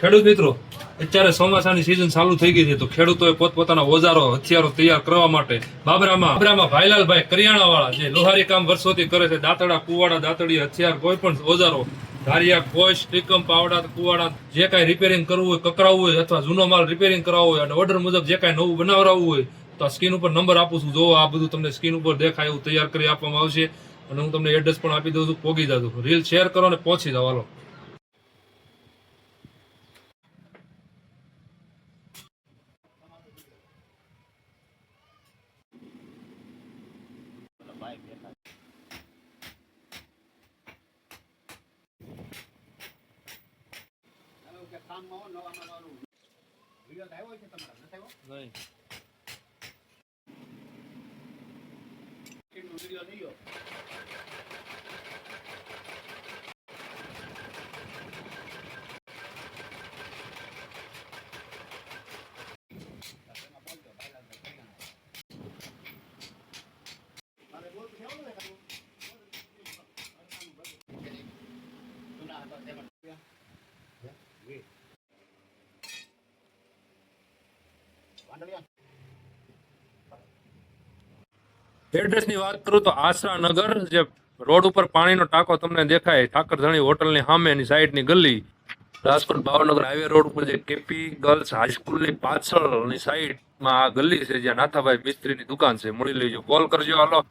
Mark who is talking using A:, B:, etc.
A: ખેડૂત મિત્રો, અત્યારે ચોમાસાની સિઝન ચાલુ થઈ ગઈ છે તો ખેડૂતોએ પોતપોતાના ઓજારો હથિયારો તૈયાર કરવા માટે બાબરામાં ભાઈલાલભાઈ કરિયાણા વાળા જે લોહારી કામ વર્ષોથી કરે છે, દાંતડા કુવાડા દાંતડી હથિયાર કોઈ પણ ઓજારો ધારિયા કોશ ત્રિકમ પાવડા કુવાડા જે કાંઈ રિપેરિંગ કરવું હોય, કકરાવવું હોય અથવા જૂનો માલ રિપેરિંગ કરાવવો હોય અને ઓર્ડર મુજબ જે કાંઈ નવું બનાવડાવવું હોય તો સ્ક્રીન ઉપર નંબર આપું છું. જો આ બધું તમને સ્ક્રીન ઉપર દેખાય એવું તૈયાર કરી આપવામાં આવશે અને હું તમને એડ્રેસ પણ આપી દઉં છું. પોગી જાજો, રીલ શેર કરો અને પહોંચી જાવ. હાલો. નહીં. એડ્રેસની વાત કરું તો આશરા નગર, જે રોડ ઉપર પાણીનો ટાંકો તમને દેખાય, ઠાકરધણી હોટલની સામેની સાઈડની ગલી, રાજકોટ ભાવનગર હાઈવે રોડ ઉપર જે કેપી ગર્લ્સ હાઈસ્કૂલની પાછળની સાઈડમાં આ ગલી છે જ્યાં નાથાભાઈ મિસ્ત્રીની દુકાન છે. મળી લેજો, કોલ કરજો. હાલો.